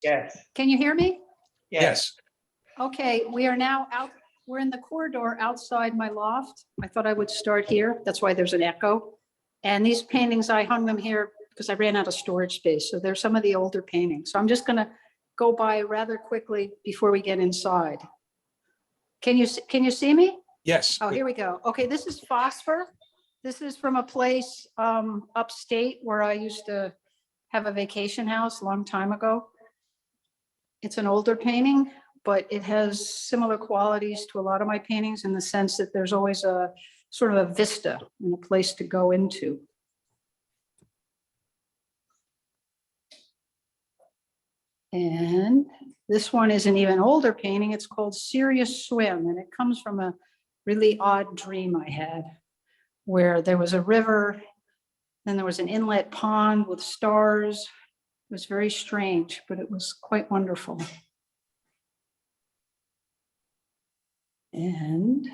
Yes. Can you hear me? Yes. Okay, we are now out. We're in the corridor outside my loft. I thought I would start here. That's why there's an echo. And these paintings, I hung them here because I ran out of storage space. So there's some of the older paintings. So I'm just going to go by rather quickly before we get inside. Can you see me? Yes. Oh, here we go. Okay, this is Phosphor. This is from a place upstate where I used to have a vacation house a long time ago. It's an older painting, but it has similar qualities to a lot of my paintings in the sense that there's always a sort of a vista and a place to go into. And this one is an even older painting. It's called Serious Swim, and it comes from a really odd dream I had where there was a river, then there was an inlet pond with stars. It was very strange, but it was quite wonderful. And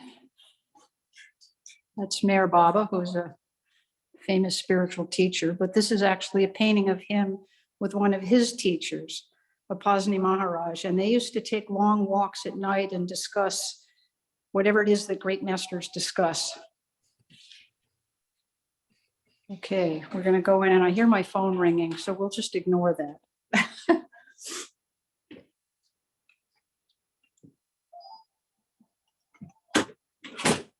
that's Mayor Baba, who's a famous spiritual teacher, but this is actually a painting of him with one of his teachers, Apasni Maharaj, and they used to take long walks at night and discuss whatever it is that great masters discuss. Okay, we're going to go in, and I hear my phone ringing, so we'll just ignore that.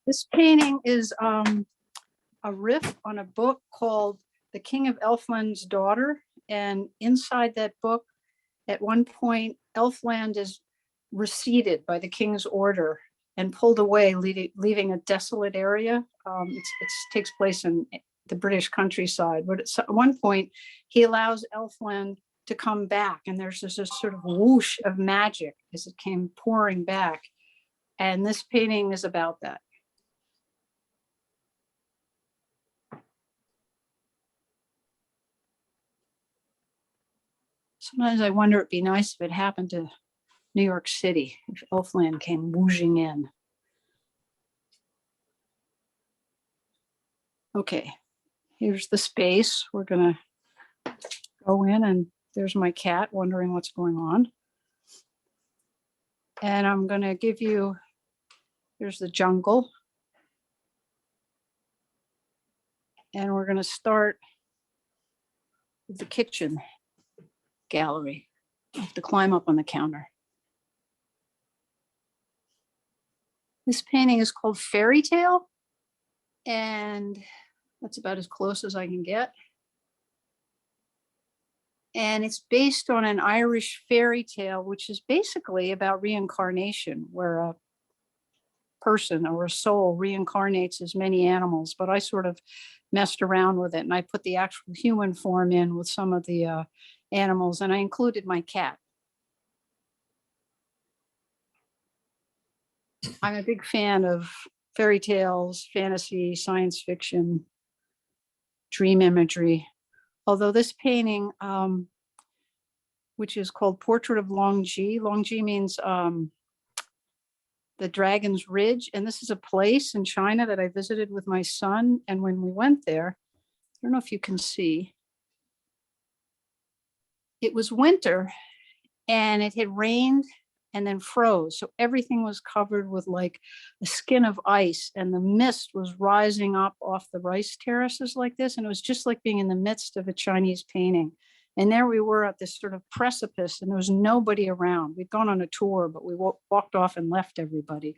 This painting is a riff on a book called The King of Elfman's Daughter. And inside that book, at one point, Elfland is receded by the king's order and pulled away, leaving a desolate area. It takes place in the British countryside. But at one point, he allows Elfland to come back. And there's this sort of whoosh of magic as it came pouring back. And this painting is about that. Sometimes I wonder it'd be nice if it happened to New York City, if Elfland came whooshing in. Okay, here's the space. We're gonna go in, and there's my cat wondering what's going on. And I'm gonna give you, here's the jungle. And we're gonna start with the kitchen gallery. I have to climb up on the counter. This painting is called Fairy Tale, and that's about as close as I can get. And it's based on an Irish fairy tale, which is basically about reincarnation, where a person or a soul reincarnates as many animals. But I sort of messed around with it, and I put the actual human form in with some of the animals, and I included my cat. I'm a big fan of fairy tales, fantasy, science fiction, dream imagery. Although this painting, which is called Portrait of Longji. Longji means the Dragon's Ridge. And this is a place in China that I visited with my son. And when we went there, I don't know if you can see, it was winter and it had rained and then froze. So everything was covered with like a skin of ice, and the mist was rising up off the rice terraces like this. And it was just like being in the midst of a Chinese painting. And there we were at this sort of precipice, and there was nobody around. We'd gone on a tour, but we walked off and left everybody.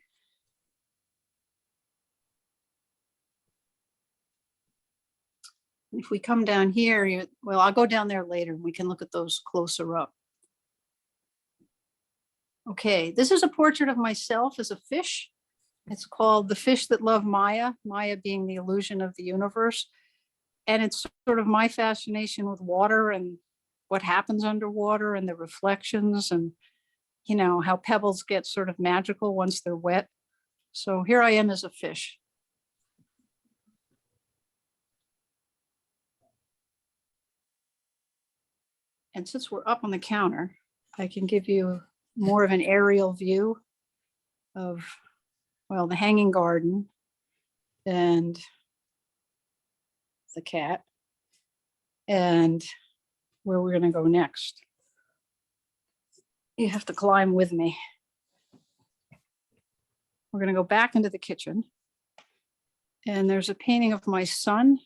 If we come down here, well, I'll go down there later and we can look at those closer up. Okay, this is a portrait of myself as a fish. It's called The Fish That Love Maya, Maya being the illusion of the universe. And it's sort of my fascination with water and what happens underwater and the reflections, and, you know, how pebbles get sort of magical once they're wet. So here I am as a fish. And since we're up on the counter, I can give you more of an aerial view of, well, the hanging garden and the cat and where we're going to go next. You have to climb with me. We're going to go back into the kitchen. And there's a painting of my son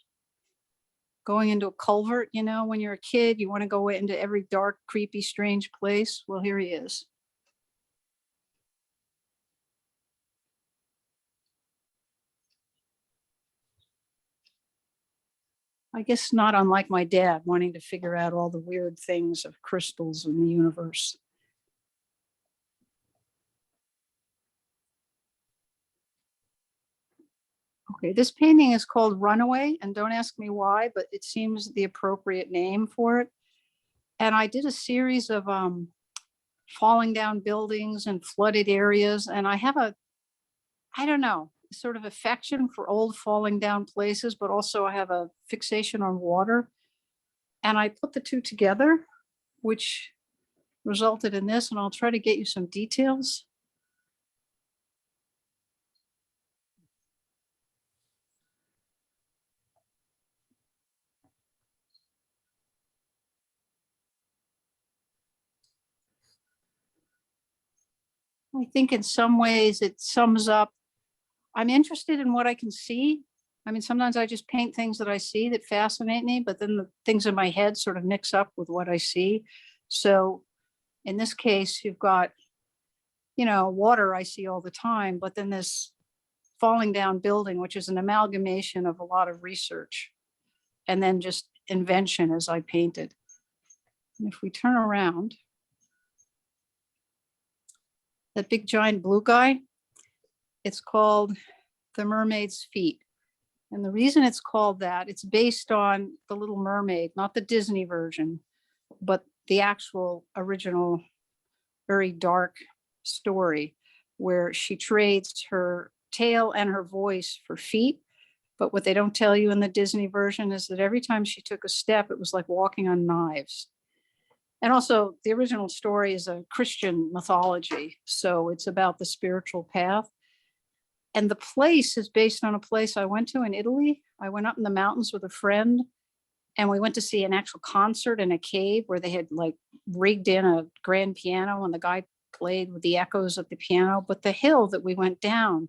going into a culvert. You know, when you're a kid, you want to go into every dark, creepy, strange place. Well, here he is. I guess not unlike my dad, wanting to figure out all the weird things of crystals in the universe. Okay, this painting is called Runaway, and don't ask me why, but it seems the appropriate name for it. And I did a series of falling down buildings and flooded areas, and I have I don't know, sort of affection for old falling down places, but also I have a fixation on water. And I put the two together, which resulted in this, and I'll try to get you some details. I think in some ways it sums up, I'm interested in what I can see. I mean, sometimes I just paint things that I see that fascinate me, but then the things in my head sort of mix up with what I see. So in this case, you've got, you know, water I see all the time, but then this falling down building, which is an amalgamation of a lot of research and then just invention as I painted. And if we turn around, that big giant blue guy, it's called The Mermaid's Feet. And the reason it's called that, it's based on The Little Mermaid, not the Disney version, but the actual original, very dark story where she trades her tail and her voice for feet. But what they don't tell you in the Disney version is that every time she took a step, it was like walking on knives. And also, the original story is a Christian mythology. So it's about the spiritual path. And the place is based on a place I went to in Italy. I went up in the mountains with a friend, and we went to see an actual concert in a cave where they had like rigged in a grand piano and the guy played with the echoes of the piano. But the hill that we went down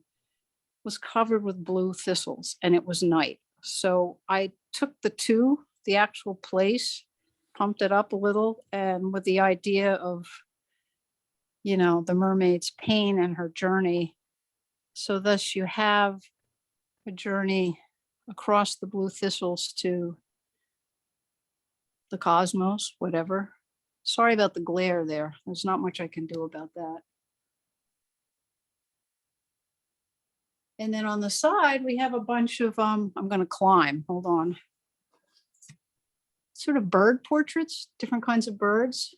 was covered with blue thistles and it was night. So I took the two, the actual place, pumped it up a little, and with the idea of, you know, the mermaid's pain and her journey. So thus you have a journey across the blue thistles to the cosmos, whatever. Sorry about the glare there. There's not much I can do about that. And then on the side, we have a bunch of, I'm going to climb, hold on. Sort of bird portraits, different kinds of birds.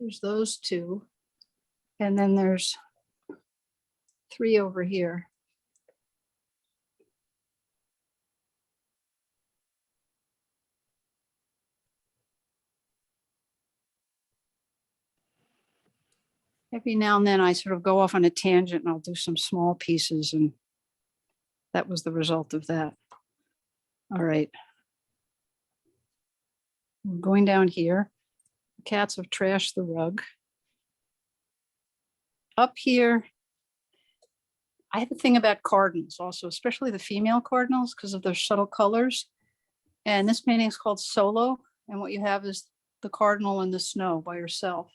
There's those two. And then there's three over here. Every now and then I sort of go off on a tangent and I'll do some small pieces, and that was the result of that. All right. We're going down here. The cats have trashed the rug. Up here, I have a thing about cardinals also, especially the female cardinals because of their subtle colors. And this painting is called Solo. And what you have is the cardinal in the snow by herself.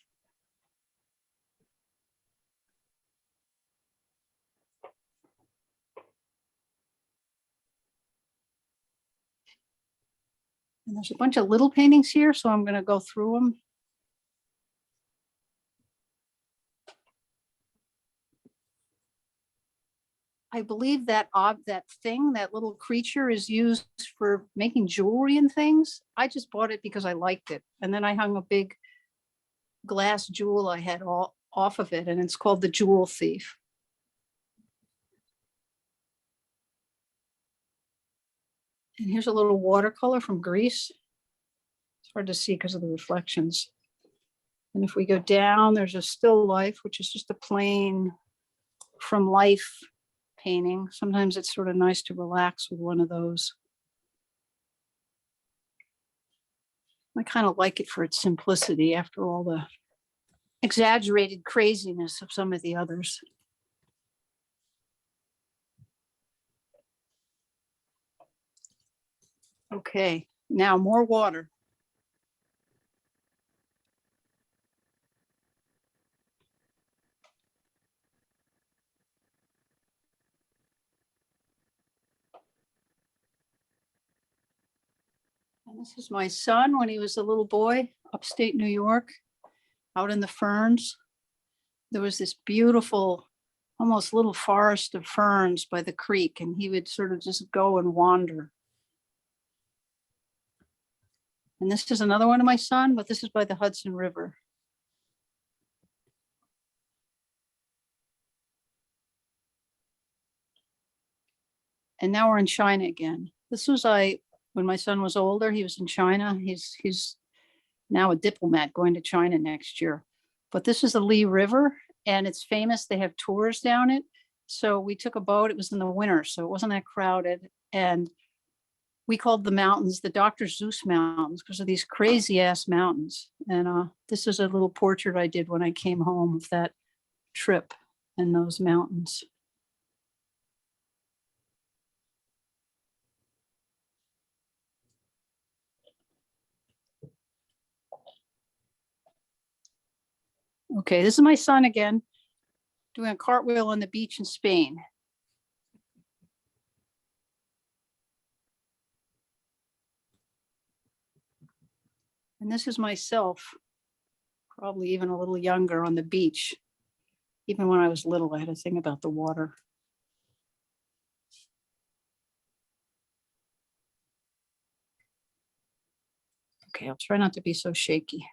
And there's a bunch of little paintings here, so I'm going to go through them. I believe that that thing, that little creature, is used for making jewelry and things. I just bought it because I liked it. And then I hung a big glass jewel I had all off of it, and it's called the Jewel Thief. And here's a little watercolor from Greece. It's hard to see because of the reflections. And if we go down, there's a still life, which is just a plain from life painting. Sometimes it's sort of nice to relax with one of those. I kind of like it for its simplicity after all the exaggerated craziness of some of the others. Okay, now more water. And this is my son when he was a little boy, upstate New York, out in the ferns. There was this beautiful, almost little forest of ferns by the creek, and he would sort of just go and wander. And this is another one of my son, but this is by the Hudson River. And now we're in China again. This was when my son was older, he was in China. He's now a diplomat going to China next year. But this is the Li River, and it's famous. They have tours down it. So we took a boat. It was in the winter, so it wasn't that crowded. And we called the mountains the Dr. Seuss Mountains because of these crazy ass mountains. And this is a little portrait I did when I came home of that trip and those mountains. Okay, this is my son again, doing a cartwheel on the beach in Spain. And this is myself, probably even a little younger on the beach. Even when I was little, I had a thing about the water. Okay, I'll try not to be so shaky.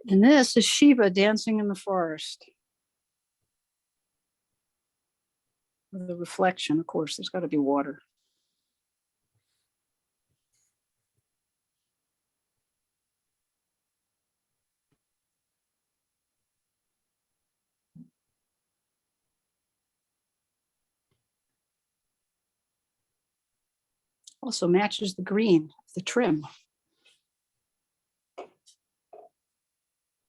And this is Shiva dancing in the forest. The reflection, of course, there's got to be water. Also matches the green, the trim.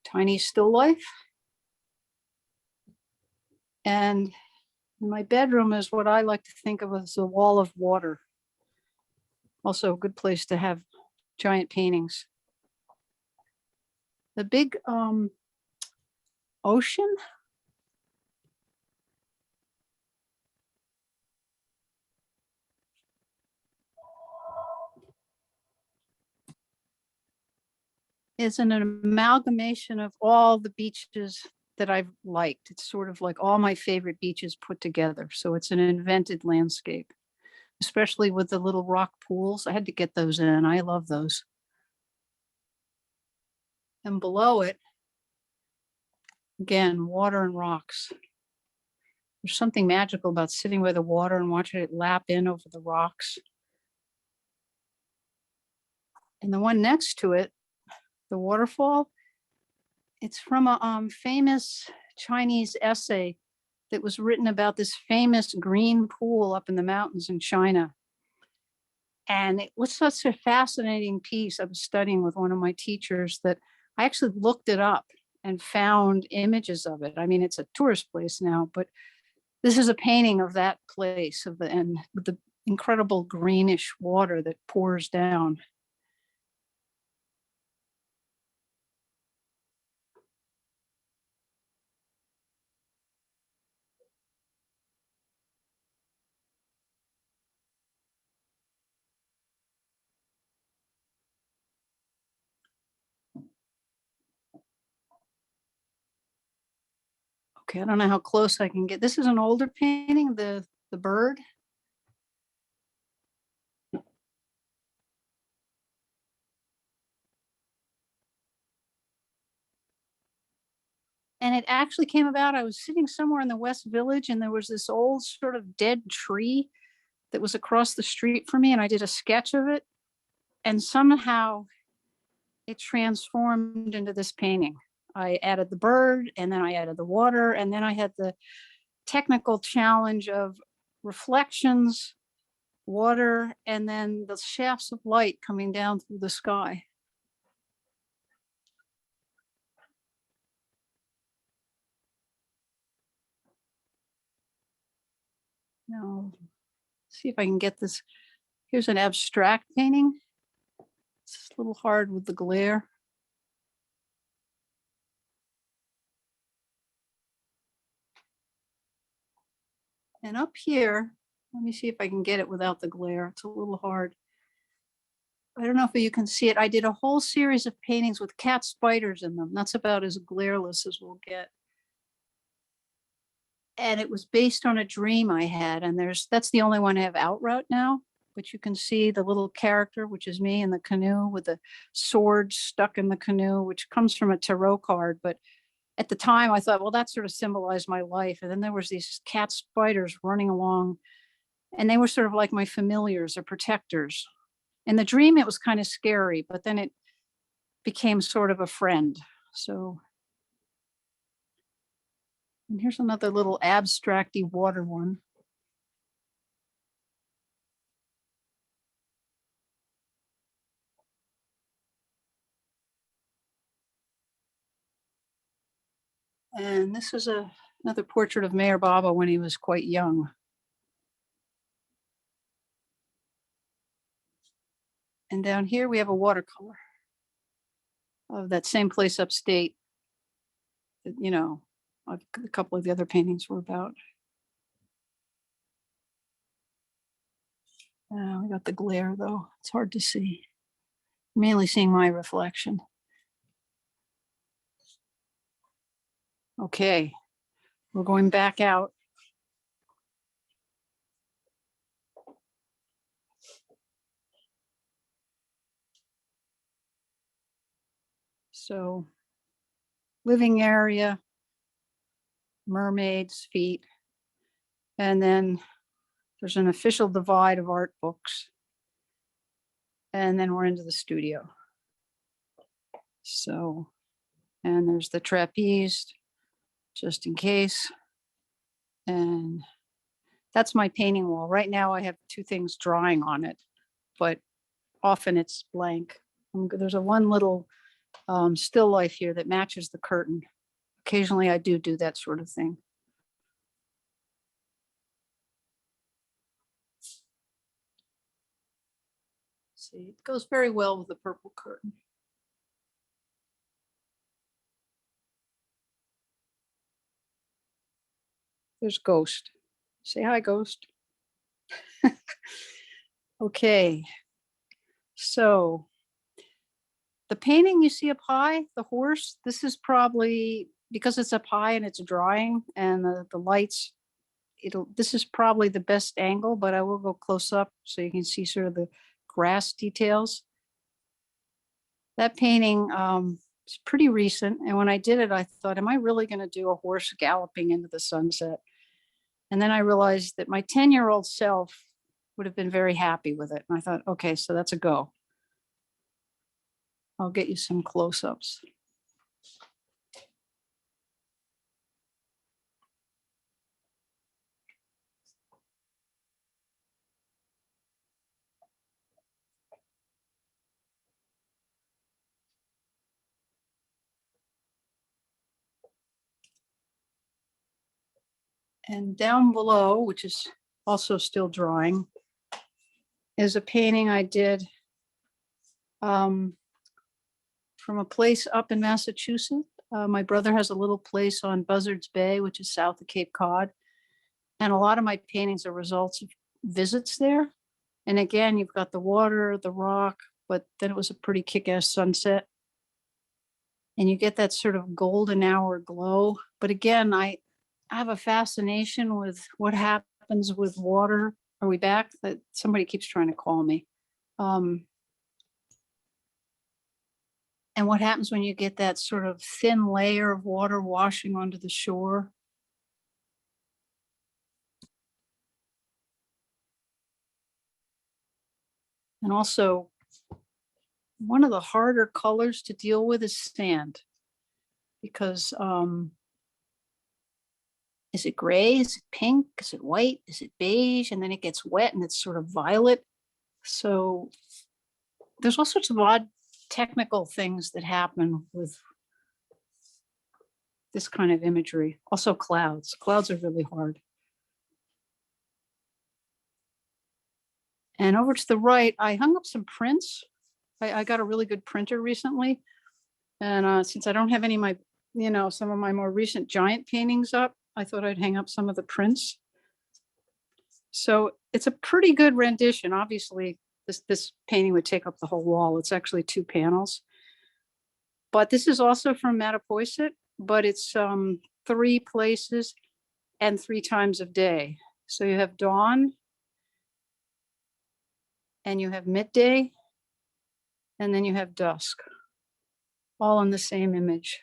Tiny still life. And in my bedroom is what I like to think of as a wall of water. Also a good place to have giant paintings. The big ocean. Is an amalgamation of all the beaches that I've liked. It's sort of like all my favorite beaches put together. So it's an invented landscape, especially with the little rock pools. I had to get those in. I love those. And below it, again, water and rocks. There's something magical about sitting by the water and watching it lap in over the rocks. And the one next to it, the waterfall, it's from a famous Chinese essay that was written about this famous green pool up in the mountains in China. And it was such a fascinating piece. I was studying with one of my teachers that I actually looked it up and found images of it. I mean, it's a tourist place now, but this is a painting of that place and with the incredible greenish water that pours down. Okay, I don't know how close I can get. This is an older painting, the bird. And it actually came about, I was sitting somewhere in the West Village and there was this old sort of dead tree that was across the street from me. And I did a sketch of it. And somehow it transformed into this painting. I added the bird and then I added the water. And then I had the technical challenge of reflections water, and then the shafts of light coming down through the sky. Now, see if I can get this. Here's an abstract painting. It's a little hard with the glare. And up here, let me see if I can get it without the glare. It's a little hard. I don't know if you can see it. I did a whole series of paintings with cat spiders in them. That's about as glareless as we'll get. And it was based on a dream I had. And that's the only one I have out right now. But you can see the little character, which is me in the canoe with the sword stuck in the canoe, which comes from a tarot card. But at the time I thought, well, that sort of symbolized my life. And then there was these cat spiders running along, and they were sort of like my familiars or protectors. In the dream, it was kind of scary, but then it became sort of a friend. So, and here's another little abstracty water one. And this is another portrait of Mayor Baba when he was quite young. And down here we have a watercolor of that same place upstate that, you know, a couple of the other paintings were about. We got the glare though. It's hard to see. Mainly seeing my reflection. Okay, we're going back out. So, living area, mermaids, feet, and then there's an official divide of art books. And then we're into the studio. So, and there's the trapeze, just in case. And that's my painting wall. Right now I have two things drawing on it, but often it's blank. There's a one little still life here that matches the curtain. Occasionally I do that sort of thing. See, it goes very well with the purple curtain. There's Ghost. Say hi, Ghost. Okay, so the painting you see up high, the horse, this is probably, because it's up high and it's drying and the lights, this is probably the best angle, but I will go close up so you can see sort of the grass details. That painting is pretty recent. And when I did it, I thought, am I really going to do a horse galloping into the sunset? And then I realized that my 10-year-old self would have been very happy with it. And I thought, okay, so that's a go. I'll get you some close-ups. And down below, which is also still drawing, is a painting I did from a place up in Massachusetts. My brother has a little place on Buzzards Bay, which is south of Cape Cod. And a lot of my paintings are results of visits there. And again, you've got the water, the rock, but then it was a pretty kick-ass sunset. And you get that sort of golden hour glow. But again, I have a fascination with what happens with water. Are we back? That somebody keeps trying to call me. And what happens when you get that sort of thin layer of water washing onto the shore? And also, one of the harder colors to deal with is sand, because Is it gray? Is it pink? Is it white? Is it beige? And then it gets wet and it's sort of violet. So there's all sorts of odd technical things that happen with this kind of imagery. Also clouds. Clouds are really hard. And over to the right, I hung up some prints. I got a really good printer recently. And since I don't have any of my, some of my more recent giant paintings up, I thought I'd hang up some of the prints. So it's a pretty good rendition. Obviously, this painting would take up the whole wall. It's actually 2 panels. But this is also from Mattapoisett, but it's 3 places and 3 times of day. So you have dawn, and you have midday, and then you have dusk, all in the same image.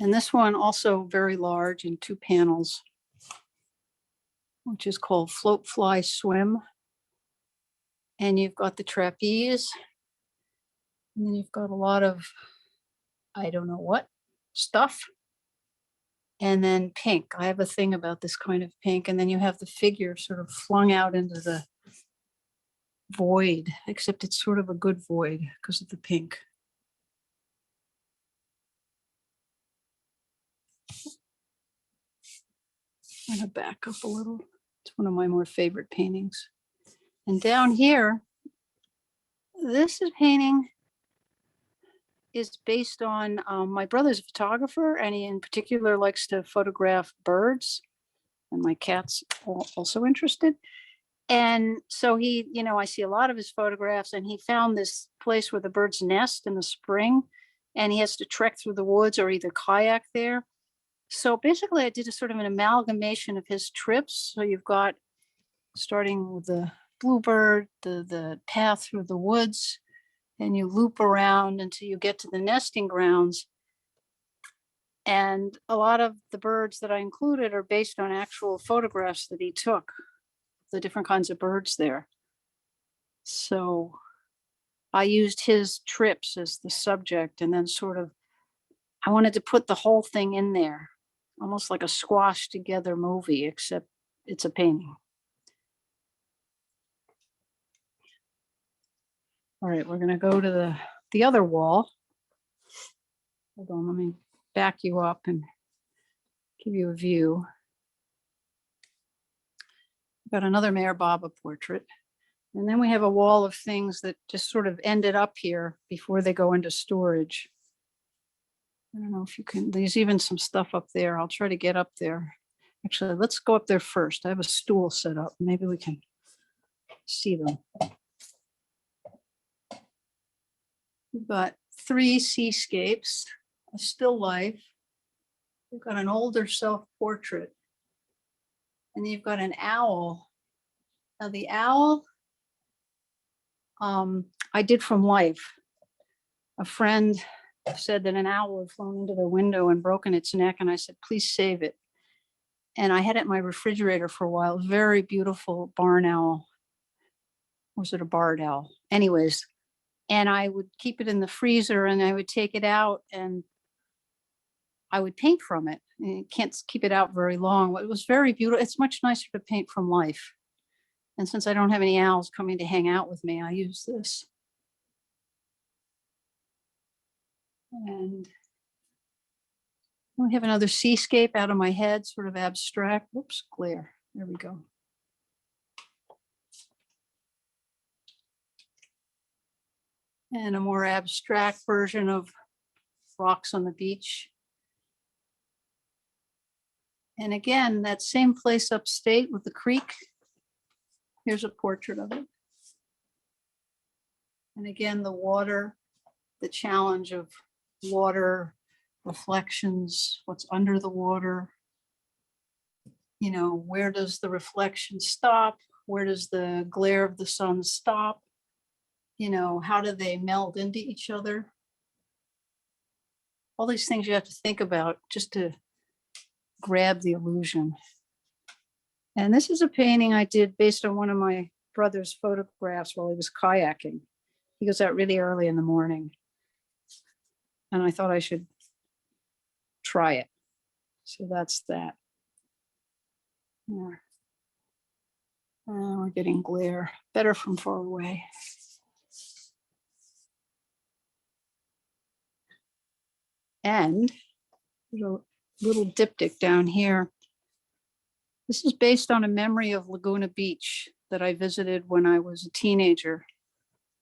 And this one also very large in 2 panels, which is called Float, Fly, Swim. And you've got the trapeze, and then you've got a lot of, I don't know what, stuff. And then pink. I have a thing about this kind of pink. And then you have the figure sort of flung out into the void, except it's sort of a good void because of the pink. I'm gonna back up a little. It's one of my more favorite paintings. And down here, this painting is based on my brother's a photographer, and he in particular likes to photograph birds, and my cat's also interested. And so he, I see a lot of his photographs, and he found this place where the birds nest in the spring, and he has to trek through the woods or either kayak there. So basically I did a sort of an amalgamation of his trips. So you've got, starting with the bluebird, the path through the woods, and you loop around until you get to the nesting grounds. And a lot of the birds that I included are based on actual photographs that he took, the different kinds of birds there. So I used his trips as the subject, and then sort of, I wanted to put the whole thing in there, almost like a squashed together movie, except it's a painting. All right, we're gonna go to the other wall. Hold on, let me back you up and give you a view. Got another Mayor Baba portrait. And then we have a wall of things that just sort of ended up here before they go into storage. I don't know if you can, there's even some stuff up there. I'll try to get up there. Actually, let's go up there first. I have a stool set up. Maybe we can see them. We've got 3 seascapes, a still life. We've got an older self-portrait. And you've got an owl. Now the owl, I did from life. A friend said that an owl had flown into their window and broken its neck, and I said, please save it. And I had it in my refrigerator for a while. Very beautiful barn owl. Or was it a barred owl? Anyways, and I would keep it in the freezer, and I would take it out and I would paint from it. And you can't keep it out very long. It was very beautiful. It's much nicer to paint from life. And since I don't have any owls coming to hang out with me, I use this. And we have another seascape out of my head, sort of abstract. Whoops, glare. There we go. And a more abstract version of rocks on the beach. And again, that same place upstate with the creek. Here's a portrait of it. And again, the water, the challenge of water reflections, what's under the water. Where does the reflection stop? Where does the glare of the sun stop? How do they meld into each other? All these things you have to think about just to grab the illusion. And this is a painting I did based on one of my brother's photographs while he was kayaking. He goes out really early in the morning. And I thought I should try it. So that's that. Yeah. We're getting glare. Better from far away. And there's a little diptych down here. This is based on a memory of Laguna Beach that I visited when I was a teenager.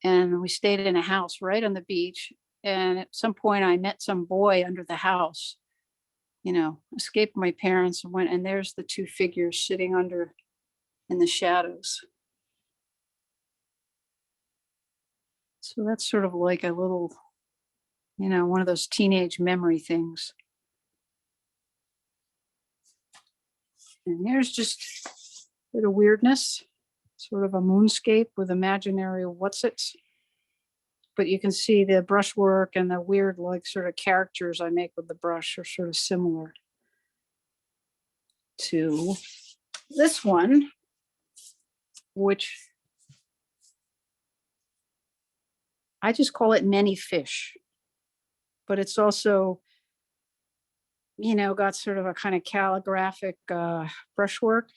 And we stayed in a house right on the beach. And at some point I met some boy under the house, escaped my parents and went, and there's the two figures sitting under in the shadows. So that's sort of like a little, one of those teenage memory things. And here's just a bit of weirdness, sort of a moonscape with imaginary whatsits. But you can see the brushwork and the weird, like, sort of characters I make with the brush are sort of similar to this one, which I just call it many fish. But it's also, got sort of a kind of calligraphic brushwork,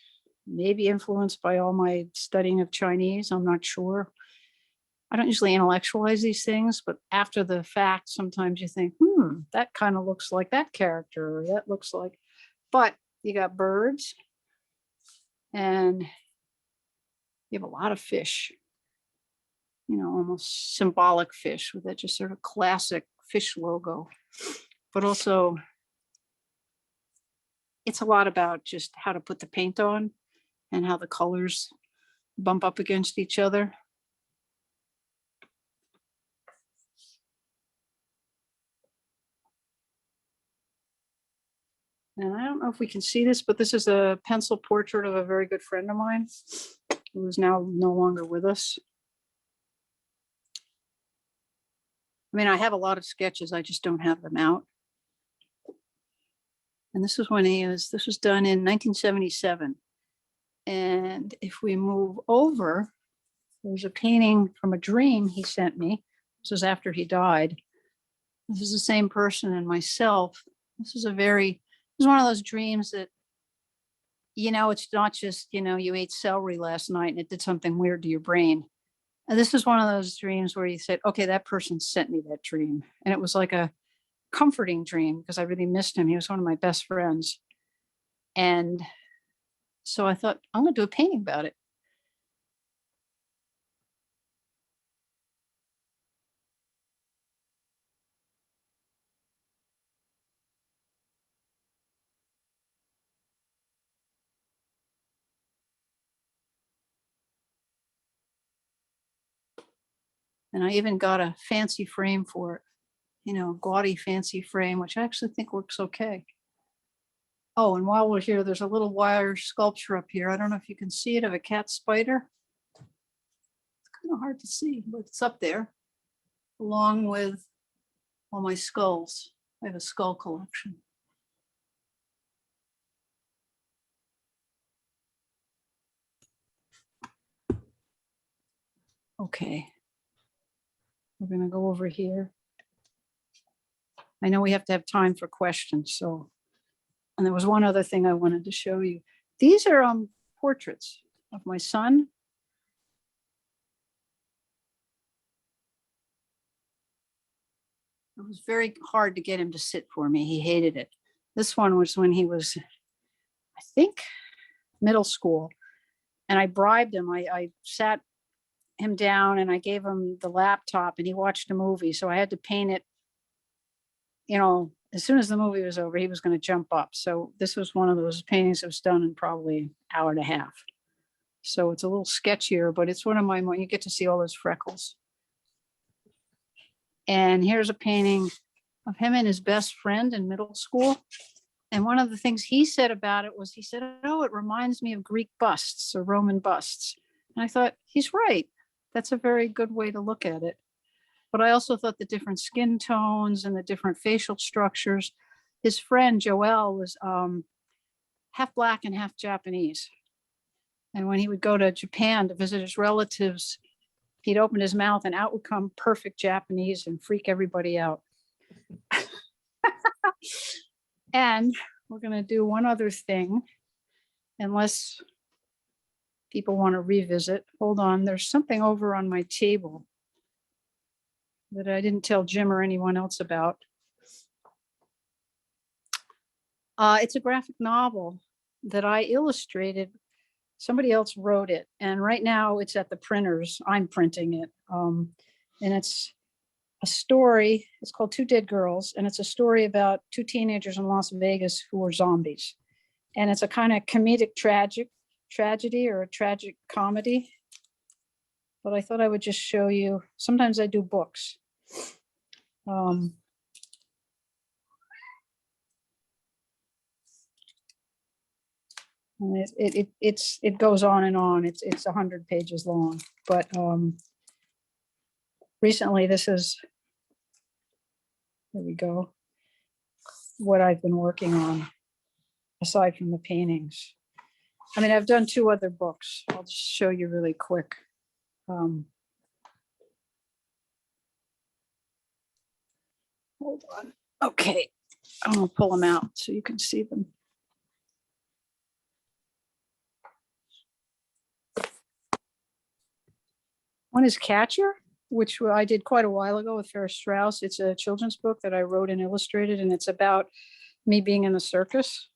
maybe influenced by all my studying of Chinese. I'm not sure. I don't usually intellectualize these things, but after the fact, sometimes you think, that kind of looks like that character, or that looks like, but you got birds and you have a lot of fish, almost symbolic fish with that just sort of classic fish logo. But also, it's a lot about just how to put the paint on and how the colors bump up against each other. And I don't know if we can see this, but this is a pencil portrait of a very good friend of mine who is now no longer with us. I mean, I have a lot of sketches, I just don't have them out. And this was this was done in 1977. And if we move over, there's a painting from a dream he sent me. This was after he died. This is the same person and myself. This is one of those dreams that, it's not just, you ate celery last night and it did something weird to your brain. And this is one of those dreams where you said, okay, that person sent me that dream. And it was like a comforting dream because I really missed him. He was one of my best friends. And so I thought, I'm going to do a painting about it. And I even got a fancy frame for it, gaudy fancy frame, which I actually think works okay. Oh, and while we're here, there's a little wire sculpture up here. I don't know if you can see it, of a cat spider. It's kind of hard to see, but it's up there, along with all my skulls. I have a skull collection. Okay. We're going to go over here. I know we have to have time for questions, so, and there was one other thing I wanted to show you. These are portraits of my son. It was very hard to get him to sit for me. He hated it. This one was when he was, I think, middle school. And I bribed him. I sat him down and I gave him the laptop and he watched a movie. So I had to paint it, as soon as the movie was over, he was going to jump up. So this was one of those paintings that was done in probably an hour and a half. So it's a little sketchier, but it's one of my, you get to see all those freckles. And here's a painting of him and his best friend in middle school. And one of the things he said about it was, he said, oh, it reminds me of Greek busts or Roman busts. And I thought, he's right. That's a very good way to look at it. But I also thought the different skin tones and the different facial structures. His friend Joel was half black and half Japanese. And when he would go to Japan to visit his relatives, he'd open his mouth and out would come perfect Japanese and freak everybody out. And we're going to do one other thing, unless people want to revisit. Hold on, there's something over on my table that I didn't tell Jim or anyone else about. It's a graphic novel that I illustrated. Somebody else wrote it, and right now it's at the printers. I'm printing it, and it's a story. It's called Two Dead Girls, and it's a story about two teenagers in Las Vegas who are zombies. And it's a kind of comedic tragedy or a tragic comedy. But I thought I would just show you. Sometimes I do books. And it goes on and on. It's 100 pages long. But recently, this is, there we go, what I've been working on, aside from the paintings. I mean, I've done 2 other books. I'll just show you really quick. Hold on. Okay, I'm gonna pull them out so you can see them. One is Catcher, which I did quite a while ago with Ferris Strauss. It's a children's book that I wrote and illustrated, and it's about me being in the circus.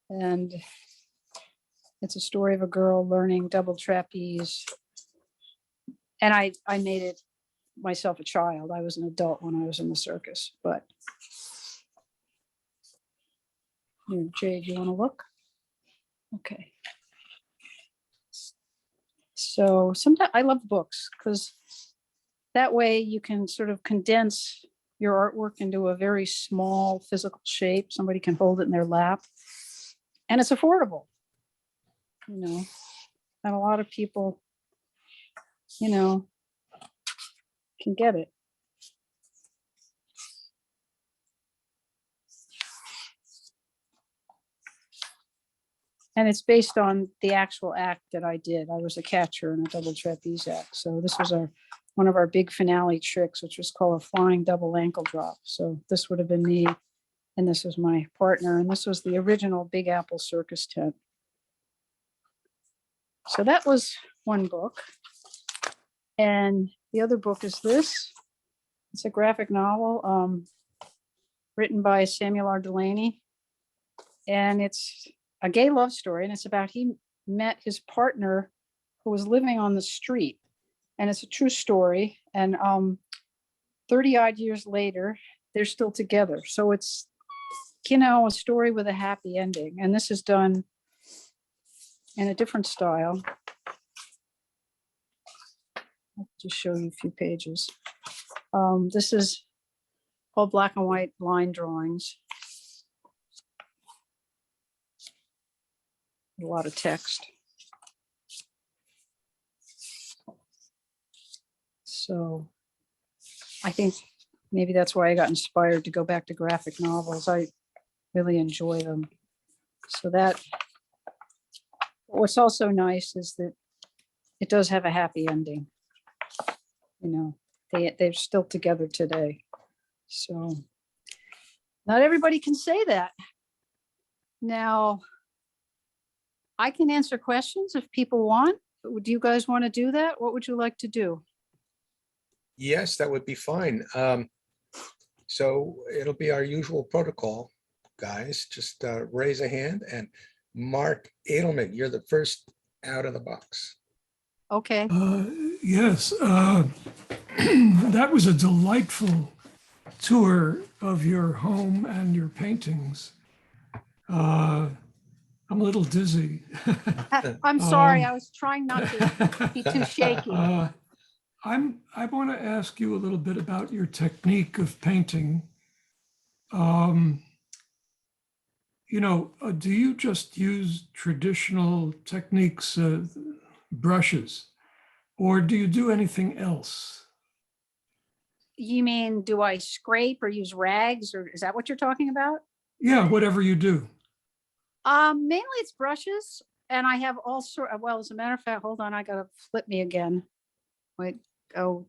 And it's a story of a girl learning double trapeze. And I made it myself a child. I was an adult when I was in the circus, but here, Jade, you want to look? Okay. So sometimes I love books because that way you can sort of condense your artwork into a very small physical shape. Somebody can hold it in their lap, and it's affordable, you know, and a lot of people, you know, can get it. And it's based on the actual act that I did. I was a catcher in a double trapeze act. So this was one of our big finale tricks, which was called a flying double ankle drop. So this would have been me, and this was my partner, and this was the original Big Apple Circus tent. So that was one book. And the other book is this. It's a graphic novel written by Samuel R. Delaney. And it's a gay love story. And it's about he met his partner who was living on the street. And it's a true story. And 30 odd years later, they're still together. So it's, you know, a story with a happy ending. And this is done in a different style. I'll just show you a few pages. This is all black and white line drawings. A lot of text. So I think maybe that's why I got inspired to go back to graphic novels. I really enjoy them. So that, what's also nice is that it does have a happy ending. You know, they're still together today. So not everybody can say that. Now, I can answer questions if people want. Do you guys want to do that? What would you like to do? Yes, that would be fine. So it'll be our usual protocol, guys. Just raise a hand, and Mark Edelman, you're the first out of the box. Okay. Yes, that was a delightful tour of your home and your paintings. I'm a little dizzy. I'm sorry, I was trying not to be too shaky. I want to ask you a little bit about your technique of painting. You know, do you just use traditional techniques, brushes, or do you do anything else? You mean, do I scrape or use rags, or is that what you're talking about? Yeah, whatever you do. Mainly it's brushes. And I have all sort of, well, as a matter of fact, hold on, I gotta flip me again. Wait, oh,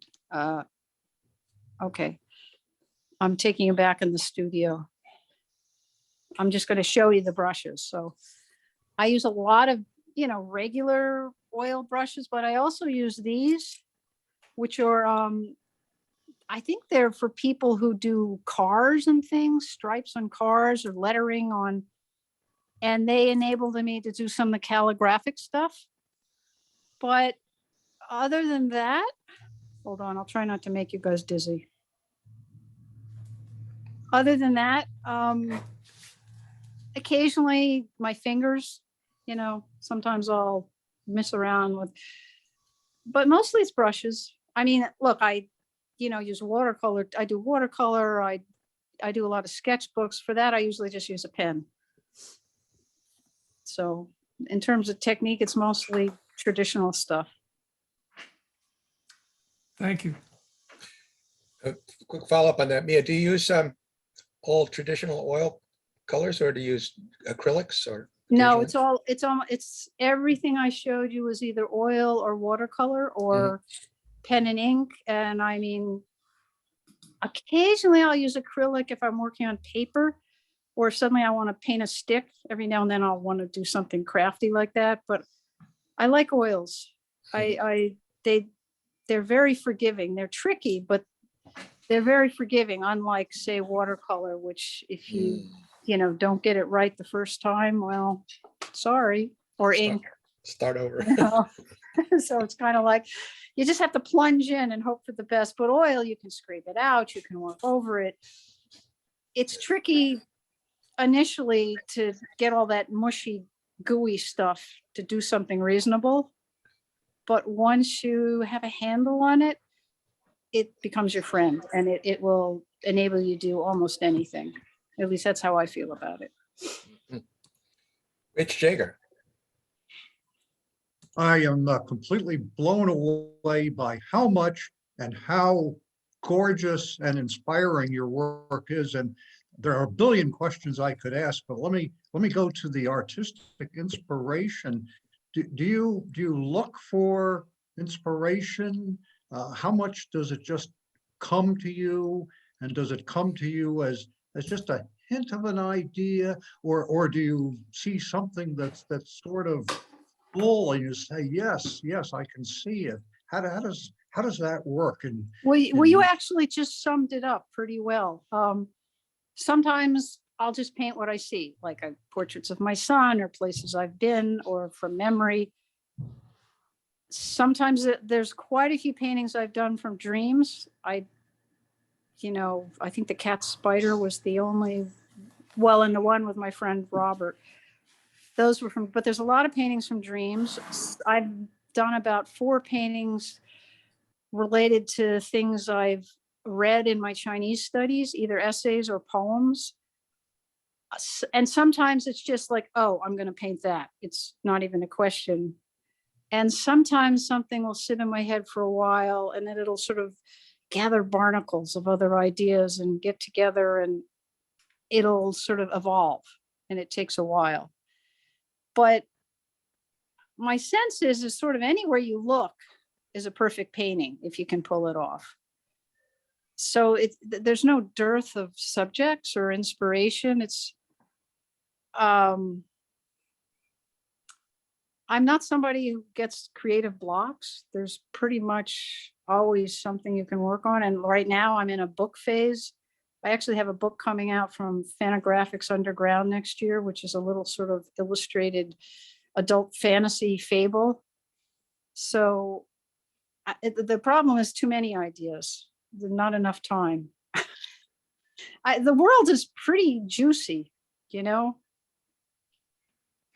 okay. I'm taking you back in the studio. I'm just gonna show you the brushes. So I use a lot of, regular oil brushes, but I also use these, which are, I think they're for people who do cars and things, stripes on cars or lettering on, and they enabled me to do some of the calligraphic stuff. But other than that, hold on, I'll try not to make you guys dizzy. Other than that, occasionally my fingers, sometimes I'll mess around with, but mostly it's brushes. I mean, look, I, use watercolor. I do watercolor. I do a lot of sketchbooks. For that, I usually just use a pen. So in terms of technique, it's mostly traditional stuff. Thank you. A quick follow-up on that. Mia, do you use all traditional oil colors, or do you use acrylics or? No, occasionally? it's everything I showed you was either oil or watercolor or pen and ink. And I mean, occasionally I'll use acrylic if I'm working on paper, or if suddenly I want to paint a stick. Every now and then I'll want to do something crafty like that. But I like oils. They're very forgiving. They're tricky, but they're very forgiving, unlike, say, watercolor, which if you don't get it right the first time, well, sorry. Or ink. Start over. So it's kind of like you just have to plunge in and hope for the best. But oil, you can scrape it out, you can work over it. It's tricky initially to get all that mushy, gooey stuff to do something reasonable. But once you have a handle on it, it becomes your friend, and it will enable you to do almost anything. At least that's how I feel about it. Rich Jager. I am completely blown away by how much and how gorgeous and inspiring your work is. And there are a billion questions I could ask, but let me go to the artistic inspiration. Do you look for inspiration? How much does it just come to you? And does it come to you as just a hint of an idea, or do you see something that's sort of full and you say, yes, I can see it? How does that work? And Well, you actually just summed it up pretty well. Sometimes I'll just paint what I see, like portraits of my son or places I've been or from memory. Sometimes there's quite a few paintings I've done from dreams. I think the cat spider was the only, and the one with my friend Robert. Those were from, but there's a lot of paintings from dreams. I've done about 4 paintings related to things I've read in my Chinese studies, either essays or poems. And sometimes it's just like, oh, I'm going to paint that. It's not even a question. And sometimes something will sit in my head for a while, and then it'll sort of gather barnacles of other ideas and get together, and it'll sort of evolve, and it takes a while. But my sense is sort of anywhere you look is a perfect painting if you can pull it off. So there's no dearth of subjects or inspiration. It's I'm not somebody who gets creative blocks. There's pretty much always something you can work on. And right now I'm in a book phase. I actually have a book coming out from Fantagraphics Underground next year, which is a little sort of illustrated adult fantasy fable. So the problem is too many ideas. There's not enough time. The world is pretty juicy,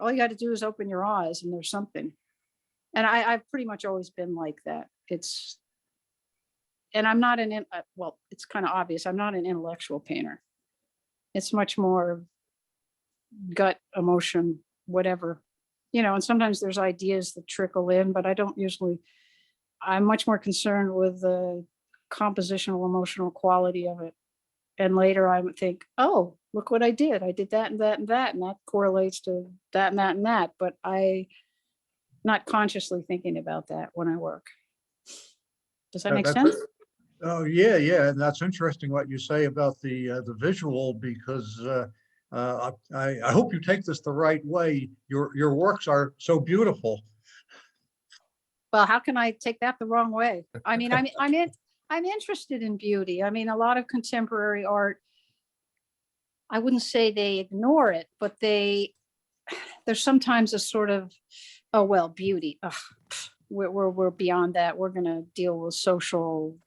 all you got to do is open your eyes and there's something. And I've pretty much always been like that. And I'm not it's kind of obvious. I'm not an intellectual painter. It's much more gut, emotion, whatever, and sometimes there's ideas that trickle in, but I'm much more concerned with the compositional emotional quality of it. And later I would think, oh, look what I did. I did that and that and that, and that correlates to that and that and that. But I not consciously thinking about that when I work. Does that make sense? Oh, yeah, yeah, and that's interesting what you say about the visual, because I hope you take this the right way. Your works are so beautiful. Well, how can I take that the wrong way? I mean, I'm interested in beauty. I mean, a lot of contemporary art, I wouldn't say they ignore it, but there's sometimes a sort of, oh, well, beauty. Ugh, we're beyond that. We're going to deal with social,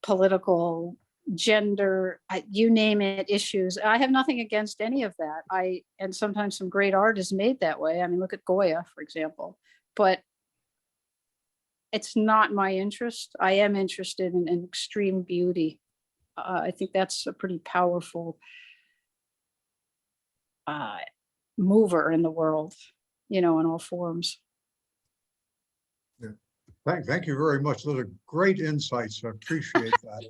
political, gender, you name it, issues. I have nothing against any of that. And sometimes some great art is made that way. I mean, look at Goya, for example. But it's not my interest. I am interested in extreme beauty. I think that's a pretty powerful mover in the world, in all forms. Thank you very much. Those are great insights. I appreciate that.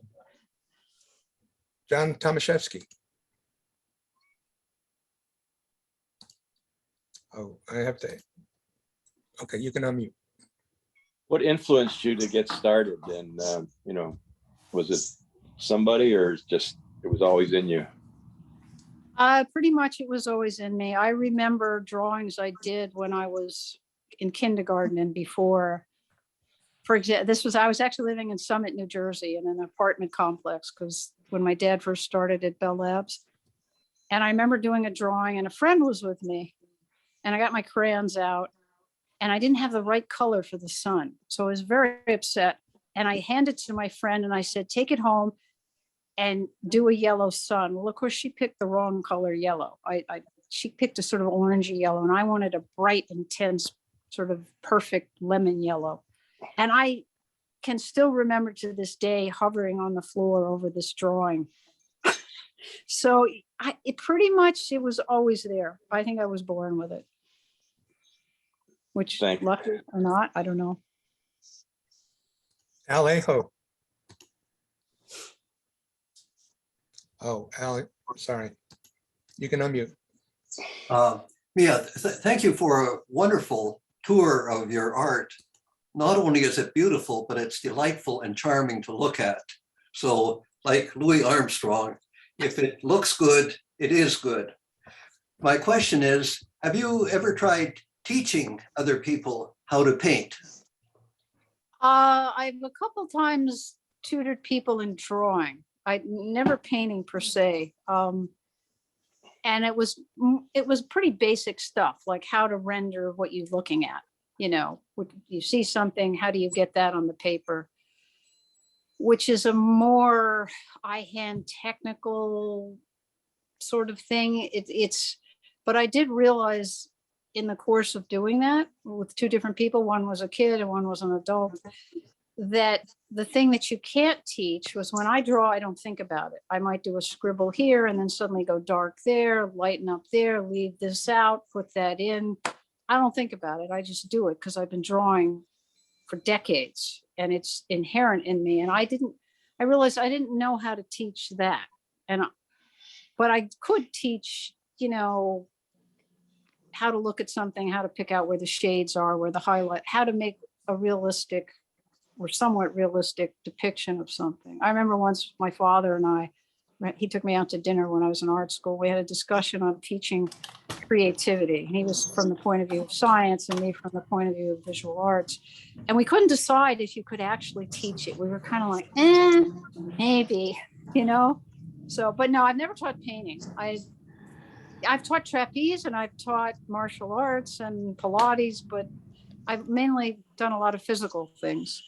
John Tomaszewski. Oh, I have to. Okay, you can unmute. What influenced you to get started? And, was it somebody or just, it was always in you? Pretty much it was always in me. I remember drawings I did when I was in kindergarten and before. For example, I was actually living in Summit, New Jersey in an apartment complex, because when my dad first started at Bell Labs. And I remember doing a drawing and a friend was with me and I got my crayons out and I didn't have the right color for the sun. So I was very upset and I handed it to my friend and I said, take it home and do a yellow sun. Well, of course she picked the wrong color yellow. She picked a sort of orangey yellow and I wanted a bright, intense, sort of perfect lemon yellow. And I can still remember to this day hovering on the floor over this drawing. So it was always there. I think I was born with it. Which, lucky or not, I don't know. Alejo. Oh, Ale, sorry. You can unmute. Mia, thank you for a wonderful tour of your art. Not only is it beautiful, but it's delightful and charming to look at. So like Louis Armstrong, if it looks good, it is good. My question is, have you ever tried teaching other people how to paint? I've a couple times tutored people in drawing. I never painting per se. And it was pretty basic stuff, like how to render what you're looking at. You see something, how do you get that on the paper? Which is a more eye-hand technical sort of thing. But I did realize in the course of doing that with two different people, one was a kid and one was an adult, that the thing that you can't teach was when I draw, I don't think about it. I might do a scribble here and then suddenly go dark there, lighten up there, leave this out, put that in. I don't think about it. I just do it because I've been drawing for decades and it's inherent in me. And I realized I didn't know how to teach that. But I could teach, how to look at something, how to pick out where the shades are, where the highlight, how to make a realistic or somewhat realistic depiction of something. I remember once my father and he took me out to dinner when I was in art school. We had a discussion on teaching creativity. And he was from the point of view of science and me from the point of view of visual arts. And we couldn't decide if you could actually teach it. We were kind of like, maybe, So, but no, I've never taught painting. I've taught trapeze and I've taught martial arts and Pilates, but I've mainly done a lot of physical things.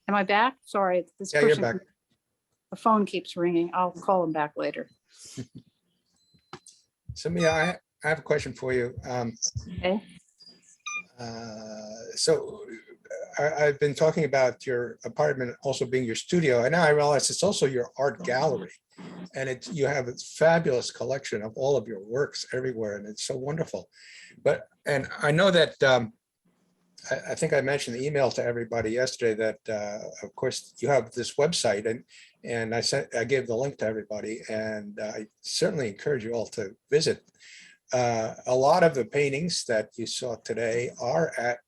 Am I back? Sorry, this Yeah, you're person, back. the phone keeps ringing. I'll call him back later. So Mia, I have a question for you. Okay. I've been talking about your apartment also being your studio, and now I realize it's also your art gallery. And you have a fabulous collection of all of your works everywhere, and it's so wonderful. And I know that I think I mentioned the email to everybody yesterday that, of course, you have this website, and I gave the link to everybody, and I certainly encourage you all to visit. A lot of the paintings that you saw today are at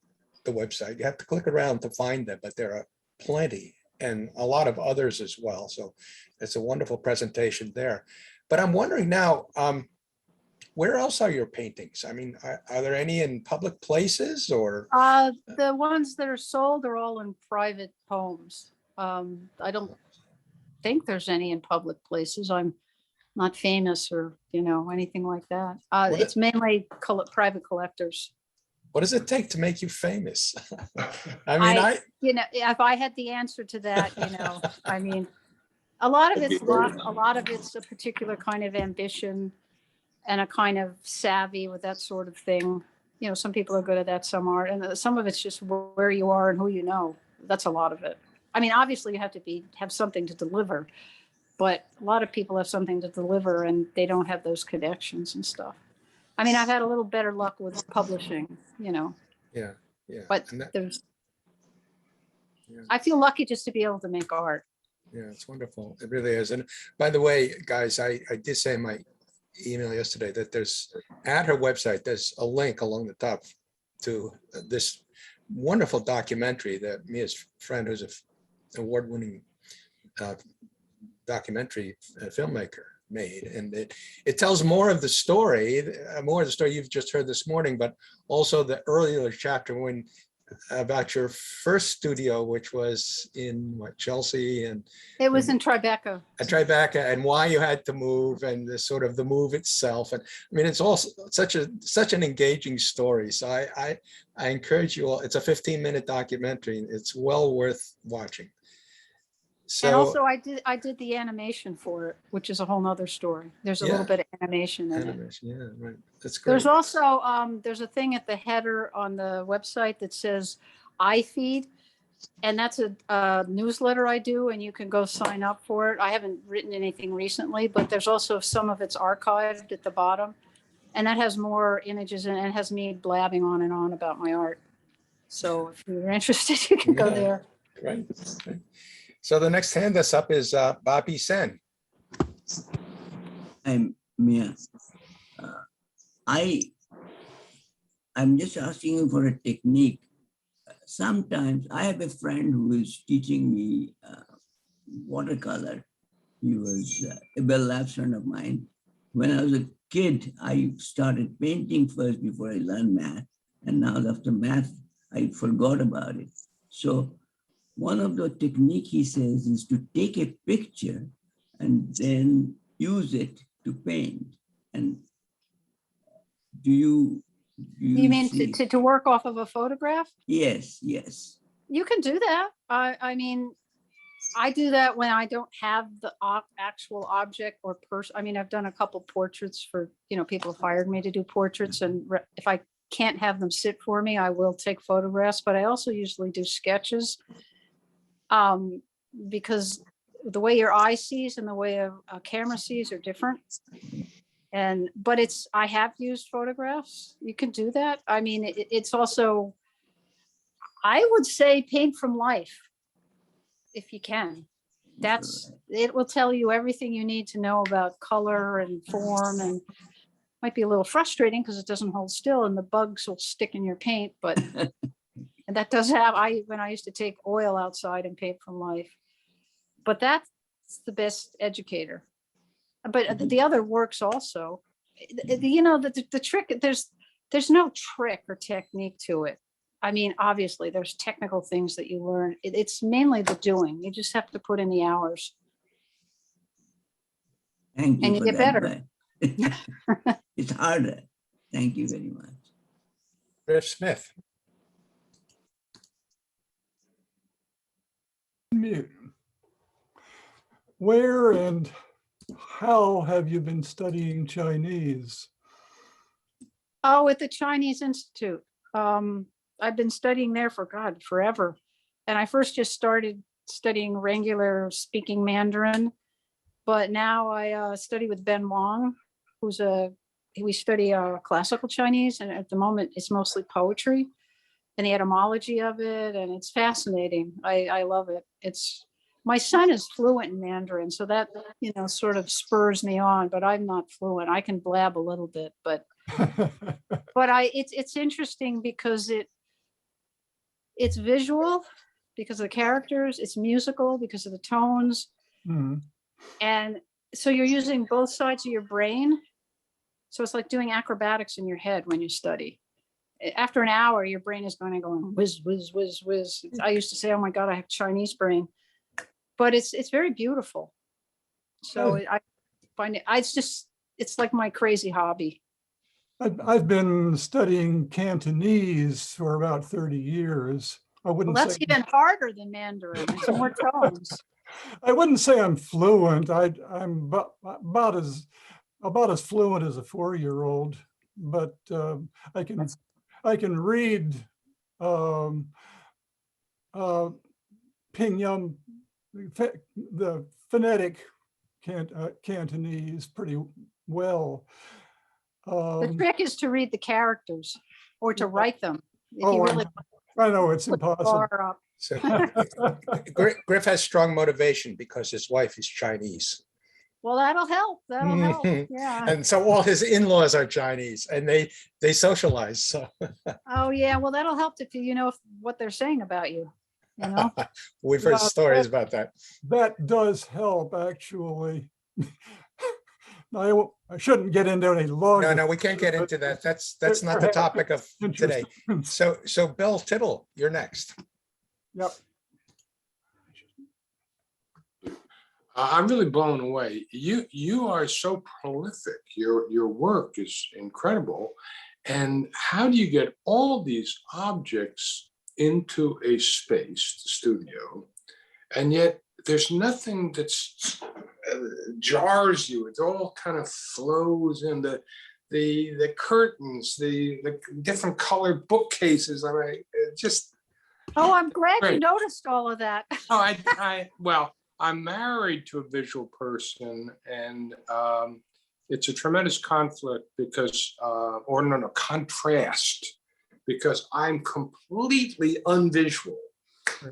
the website. You have to click around to find them, but there are plenty, and a lot of others as well. So it's a wonderful presentation there. But I'm wondering now, where else are your paintings? I mean, are there any in public places or? The ones that are sold are all in private homes. I don't think there's any in public places. I'm not famous or, anything like that. What It's mainly private collectors. What does it take to make you famous? I mean, If I had the answer to that, I mean, a lot of it's luck, a lot of it's a particular kind of ambition and a kind of savvy with that sort of thing. Some people are good at that, some aren't, and some of it's just where you are and who you know. That's a lot of it. I mean, obviously you have to have something to deliver, but a lot of people have something to deliver and they don't have those connections and stuff. I mean, I've had a little better luck with publishing, yeah. but And that- Yeah. I feel lucky just to be able to make art. Yeah, it's wonderful. It really is. And by the way, guys, I did say in my email yesterday that there's at her website, there's a link along the top to this wonderful documentary that Mia's friend, who's an award-winning documentary filmmaker, made. And it tells more of the story you've just heard this morning, but also the earlier chapter about your first studio, which was in Chelsea, and It was in Tribeca. at Tribeca, and why you had to move, and the sort of the move itself. And I mean, it's also such an engaging story. So I encourage you all. It's a 15-minute documentary. It's well worth watching. So, And also I did the animation for it, which is a whole nother story. There's a little Yeah. bit of animation in it. animation, yeah, right. That's great. There's also, there's a thing at the header on the website that says iFeed. And that's a newsletter I do, and you can go sign up for it. I haven't written anything recently, but there's also some of it's archived at the bottom. And that has more images and it has me blabbing on and on about my art. So if you're interested, you can go Yeah. there. Right. Right. So the next hand that's up is Bobby Sen. I'm Mia. I'm just asking you for a technique. Sometimes I have a friend who is teaching me watercolor. He was a well-loved friend of mine. When I was a kid, I started painting first before I learned math. And now after math, I forgot about it. So one of the technique he says is to take a picture and then use it to paint. And do you mean see? to work off of a photograph? Yes, yes. You can do that. I mean, I do that when I don't have the actual object or person. I mean, I've done a couple portraits for, people have hired me to do portraits, and if I can't have them sit for me, I will take photographs, but I also usually do sketches because the way your eye sees and the way a camera sees are different. But I have used photographs. You can do that. I mean, it's also, I would say paint from life if you can. It will tell you everything you need to know about color and form, and might be a little frustrating because it doesn't hold still and the bugs will stick in your paint, but and that does have, when I used to take oil outside and paint from life, but that's the best educator. But the other works also. The trick, there's no trick or technique to it. I mean, obviously there's technical things that you learn. It's mainly the doing. You just have to put in the hours. Thank you. And you for get that, better. but it's harder. Thank you very much. Griff Smith. Where and how have you been studying Chinese? Oh, at the Chinese Institute. I've been studying there for forever. And I first just started studying regular speaking Mandarin, but now I study with Ben Wong, we study classical Chinese, and at the moment it's mostly poetry. and the etymology of it, and it's fascinating. I love it. My son is fluent in Mandarin, so that, sort of spurs me on, but I'm not fluent. I can blab a little bit, but it's interesting because it's visual because of the characters, it's musical because of the tones. Mhm. And so you're using both sides of your brain. So it's like doing acrobatics in your head when you study. After an hour, your brain is going whiz, whiz, whiz, whiz. I used to say, oh my God, I have Chinese brain, but it's very beautiful. So I find it's like my crazy hobby. I've been studying Cantonese for about 30 years. I Well, wouldn't that's say even harder than Mandarin. It's more tones. I wouldn't say I'm fluent. I'm about as fluent as a 4-year-old, but I can read Pinyin, the phonetic Cantonese pretty well. The trick is to read the characters or to write them. If Oh, you really I know it's put the impossible. bar up. So Griff has strong motivation because his wife is Chinese. Well, that'll help. That'll help. Yeah. And so all his in-laws are Chinese and they socialize. So Oh, yeah. Well, that'll help if you know what they're saying about you. we've heard Well, stories about that. That does help, actually. I shouldn't get into any longer. No, we can't get into that. That's not the topic of today. So Bill Tittle, you're next. Yep. I'm really blown away. You are so prolific. Your work is incredible. And how do you get all these objects into a space, the studio, and yet there's nothing that's jars you? It all kind of flows in the curtains, the different colored bookcases. I mean, it just. Oh, I'm glad you Great. noticed all of that. Oh, well, I'm married to a visual person, and it's a tremendous conflict because, contrast, because I'm completely unvisual.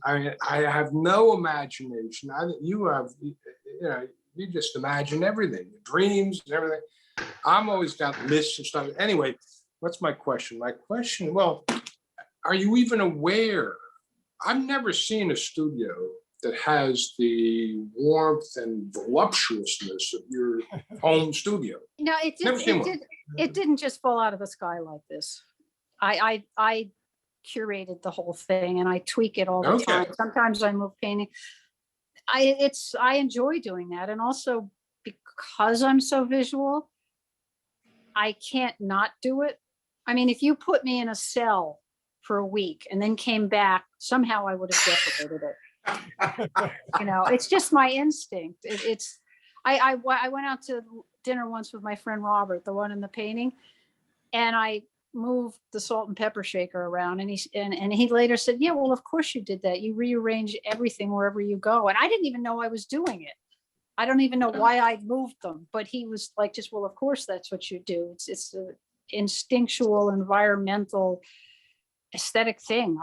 I mean, I have no imagination. You have, you just imagine everything, dreams and everything. I'm always got lists and stuff. Anyway, what's my question? Well, are you even aware? I've never seen a studio that has the warmth and voluptuousness of your home studio. No, it didn't just fall out of the sky like this. I curated the whole thing and I tweak it all the time. Sometimes I move painting. I enjoy doing that. And also because I'm so visual, I can't not do it. I mean, if you put me in a cell for a week and then came back, somehow I would have decorated it. It's just my instinct. I went out to dinner once with my friend Robert, the one in the painting, and I moved the salt and pepper shaker around, and he later said, yeah, well, of course you did that. You rearrange everything wherever you go. And I didn't even know I was doing it. I don't even know why I moved them, but he was like, just, well, of course that's what you do. It's an instinctual, environmental, aesthetic thing.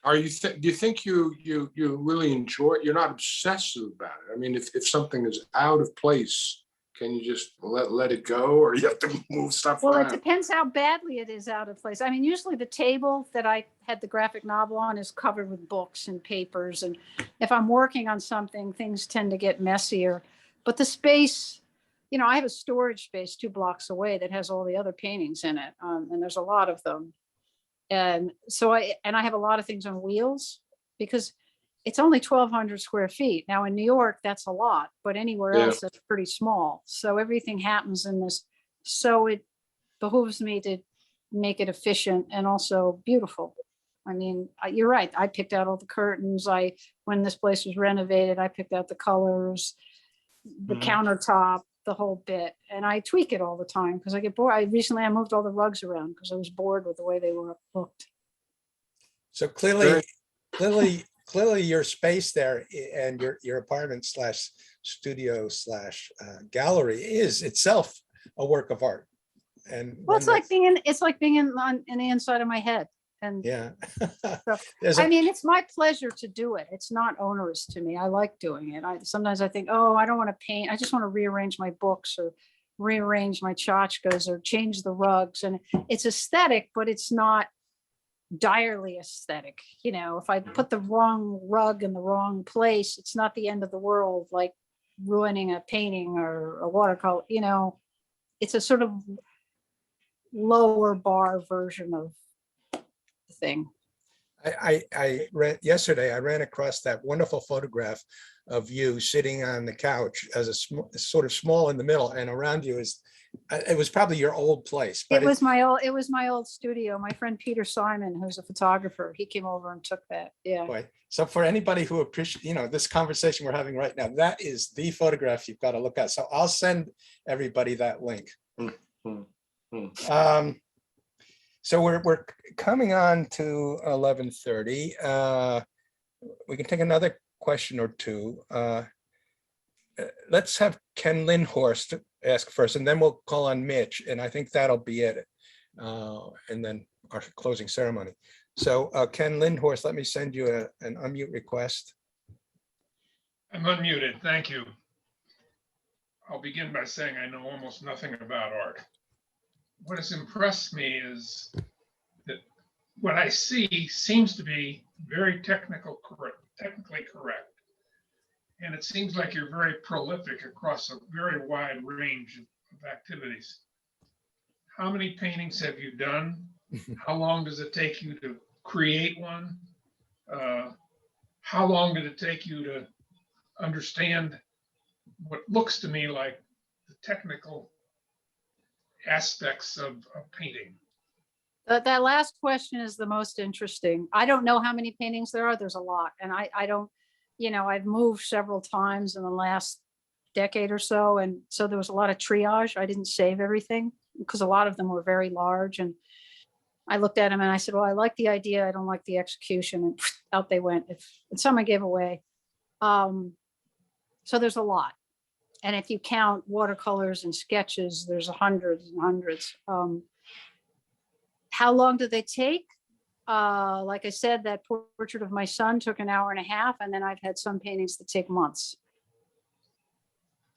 Do you think you really enjoy it? You're not obsessive about it. I mean, if something is out of place, can you just let it go, or you have to move stuff around? Well, it depends how badly it is out of place. I mean, usually the table that I had the graphic novel on is covered with books and papers. And if I'm working on something, things tend to get messier. But the space, I have a storage space 2 blocks away that has all the other paintings in it. And there's a lot of them. And so I have a lot of things on wheels because it's only 1,200 square feet. Now in New York, that's a lot, but anywhere else it's pretty small. So everything happens in this. So it behooves me to make it efficient and also beautiful. I mean, you're right. I picked out all the curtains. When this place was renovated, I picked out the colors, the countertop, the whole bit, and I tweak it all the time because I get bored. I moved all the rugs around because I was bored with the way they were looked. So clearly your space there and your apartment / studio / gallery is itself a work of art. And well, it's like being in the inside of my head. And Yeah. so, There's I a, mean, it's my pleasure to do it. It's not onerous to me. I like doing it. Sometimes I think, oh, I don't want to paint. I just want to rearrange my books or rearrange my tchotchkes or change the rugs. And it's aesthetic, but it's not direly aesthetic. You know, if I put the wrong rug in the wrong place, it's not the end of the world, like ruining a painting or a watercolor. You know, it's a sort of lower bar version of the thing. I ran yesterday, I ran across that wonderful photograph of you sitting on the couch as a sort of small in the middle, and around you is, it was probably your old place, but It was my old studio. My friend Peter Simon, who's a photographer, he came over and took that. Yeah. boy. So for anybody who appreciates, you know, this conversation we're having right now, that is the photograph you've got to look at. So I'll send everybody that link. So we're coming on to 11:30. We can take another question or two. Let's have Ken Lindhorst ask first, and then we'll call on Mitch, and I think that'll be it. And then our closing ceremony. So Ken Lindhorst, let me send you an unmute request. I'm unmuted, thank you. I'll begin by saying I know almost nothing about art. What has impressed me is that what I see seems to be very technically correct. And it seems like you're very prolific across a very wide range of activities. How many paintings have you done? How long does it take you to create one? How long did it take you to understand what looks to me like the technical aspects of painting? That last question is the most interesting. I don't know how many paintings there are. There's a lot. And I don't, you know, I've moved several times in the last decade or so. And so there was a lot of triage. I didn't save everything because a lot of them were very large. And I looked at them and I said, well, I like the idea. I don't like the execution. And out they went. And some I gave away. So there's a lot. And if you count watercolors and sketches, there's hundreds and hundreds. How long do they take? Like I said, that portrait of my son took an hour and a half, and then I've had some paintings that take months.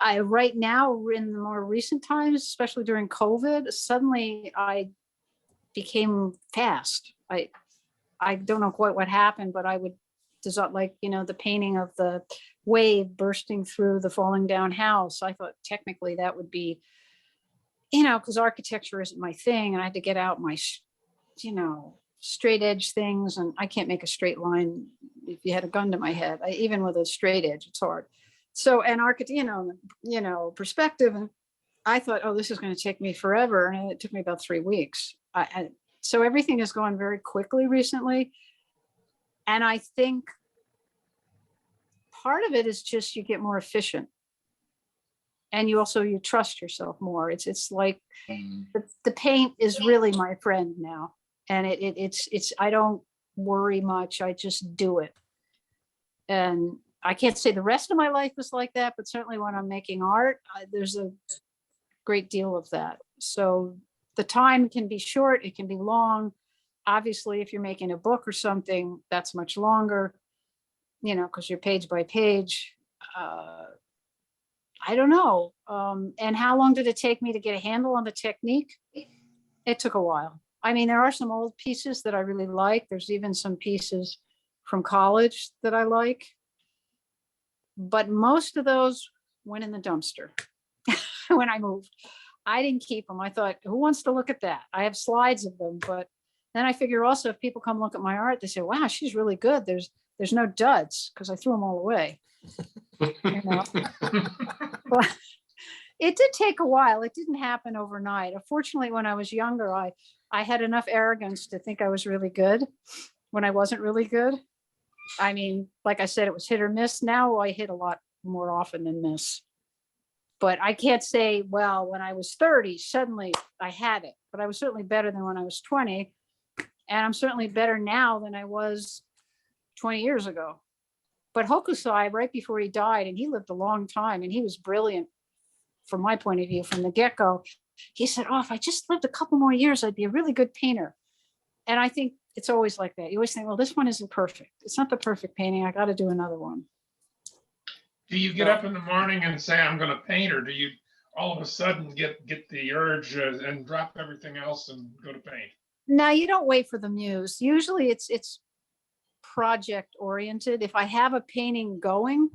Right now, in the more recent times, especially during COVID, suddenly I became fast. I don't know quite what happened, but I would design, like, you know, the painting of the wave bursting through the falling down house. I thought technically that would be, you know, because architecture isn't my thing, and I had to get out my, you know, straight edge things, and I can't make a straight line if you had a gun to my head. Even with a straight edge, it's hard. So, and you know, perspective, and I thought, oh, this is going to take me forever, and it took me about 3 weeks. So everything has gone very quickly recently, and I think part of it is just you get more efficient, and you trust yourself more. It's like the paint is really my friend now, and it's I don't worry much. I just do it, and I can't say the rest of my life is like that, but certainly when I'm making art, there's a great deal of that. So the time can be short, it can be long. Obviously, if you're making a book or something, that's much longer, you know, because you're page by page. I don't know. And how long did it take me to get a handle on the technique? It took a while. I mean, there are some old pieces that I really like. There's even some pieces from college that I like. But most of those went in the dumpster when I moved. I didn't keep them. I thought, who wants to look at that? I have slides of them, but then I figure also if people come look at my art, they say, wow, she's really good. There's no duds, because I threw them all away. You know? But it did take a while. It didn't happen overnight. Unfortunately, when I was younger, I had enough arrogance to think I was really good when I wasn't really good. I mean, like I said, it was hit or miss. Now I hit a lot more often than miss. But I can't say, well, when I was 30, suddenly I had it. But I was certainly better than when I was 20. And I'm certainly better now than I was 20 years ago. But Hokusai, right before he died, and he lived a long time, and he was brilliant from my point of view from the get-go. He said, oh, if I just lived a couple more years, I'd be a really good painter. And I think it's always like that. You always think, well, this one isn't perfect. It's not the perfect painting. I got to do another one. Do you get up in the morning and say, I'm going to paint, or do you all of a sudden get the urge and drop everything else and go to paint? Now, you don't wait for the muse. Usually it's project oriented. If I have a painting going,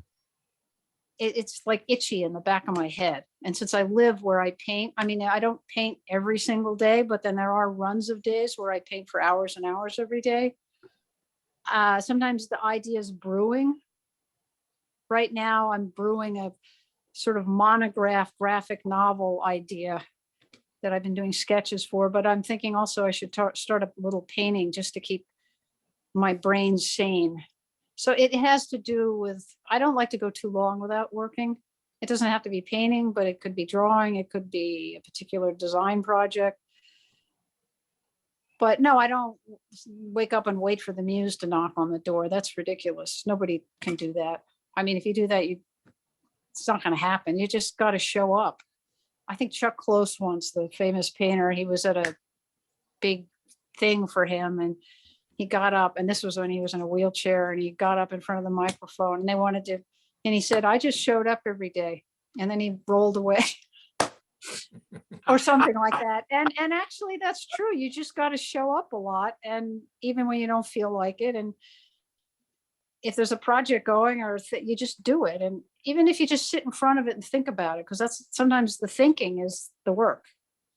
it's like itchy in the back of my head. And since I live where I paint, I mean, I don't paint every single day, but then there are runs of days where I paint for hours and hours every day. Sometimes the idea is brewing. Right now, I'm brewing a sort of monograph graphic novel idea that I've been doing sketches for, but I'm thinking also I should start a little painting just to keep my brain sane. So it has to do with, I don't like to go too long without working. It doesn't have to be painting, but it could be drawing. It could be a particular design project. But no, I don't wake up and wait for the muse to knock on the door. That's ridiculous. Nobody can do that. I mean, if you do that, it's not going to happen. You just got to show up. I think Chuck Close once, the famous painter, he was at a big thing for him, and he got up, and this was when he was in a wheelchair, and he got up in front of the microphone, and they wanted to, and he said, I just showed up every day. And then he rolled away or something like that. And actually that's true. You just got to show up a lot. And even when you don't feel like it, and if there's a project going, or you just do it. And even if you just sit in front of it and think about it, because that's sometimes the thinking is the work.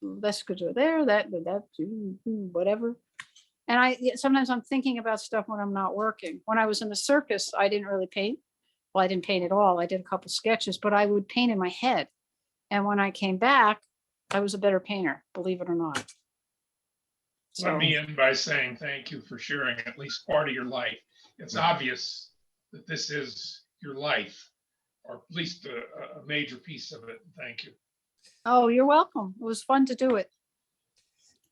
That's good there, that, whatever. And sometimes I'm thinking about stuff when I'm not working. When I was in the circus, I didn't really paint. Well, I didn't paint at all. I did a couple sketches, but I would paint in my head. And when I came back, I was a better painter, believe it or not. So, Let me end by saying thank you for sharing at least part of your life. It's obvious that this is your life, or at least a major piece of it. Thank you. oh, you're welcome. It was fun to do it.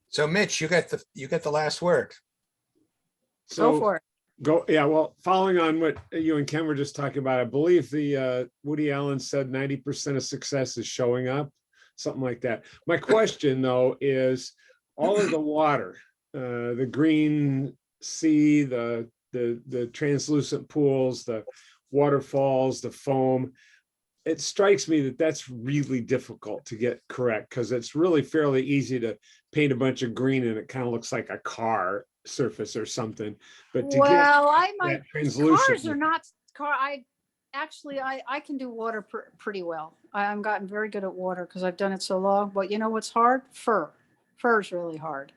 So Mitch, you got the last word. Go for it. Yeah, well, following on what you and Ken were just talking about, I believe the Woody Allen said 90% of success is showing up, something like that. My question though is all of the water, the green sea, the translucent pools, the waterfalls, the foam, it strikes me that that's really difficult to get correct, because it's really fairly easy to paint a bunch of green and it kind of looks like a car surface or something. But to Well, get translucent, cars are not car. I can do water pretty well. I'm gotten very good at water because I've done it so long. But you know what's hard? Fur. Fur is really hard.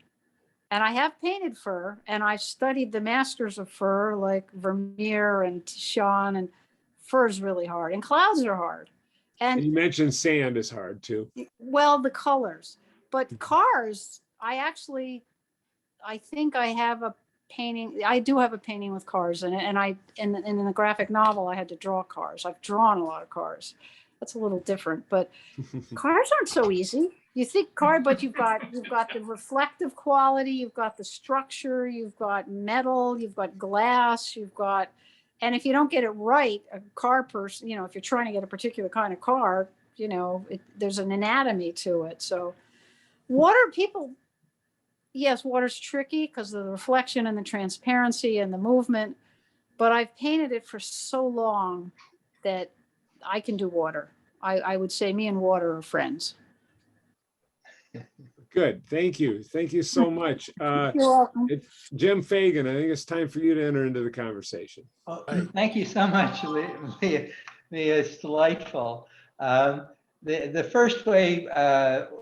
And I have painted fur, and I've studied the masters of fur like Vermeer and Tishon, and fur is really hard, and clouds are hard. and And you mentioned sand is hard too. well, the colors, but cars, I think I have a painting. I do have a painting with cars in it. And in the graphic novel, I had to draw cars. I've drawn a lot of cars. That's a little different, but cars aren't so easy. You think car, but you've got the reflective quality, you've got the structure, you've got metal, you've got glass, and if you don't get it right, a car person, if you're trying to get a particular kind of car, there's an anatomy to it. So yes, water's tricky because of the reflection and the transparency and the movement, but I've painted it for so long that I can do water. I would say me and water are friends. Good, thank you so much. You're welcome. It's Jim Fagan. I think it's time for you to enter into the conversation. Well, thank you so much, Leah. It's delightful. The first way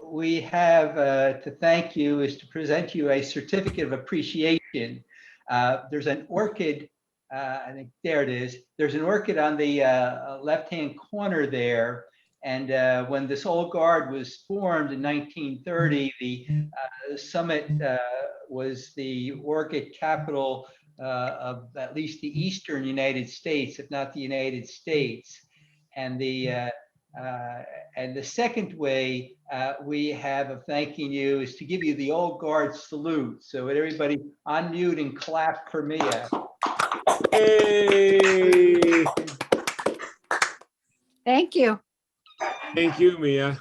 we have to thank you is to present you a certificate of appreciation. There's an orchid, I think there it is. There's an orchid on the left-hand corner there. And when this old guard was formed in 1930, the summit was the orchid capital of at least the eastern United States, if not the United States. And the second way we have of thanking you is to give you the old guard salute. So everybody unmute and clap for Mia. Hey! Thank you. Thank you, Mia.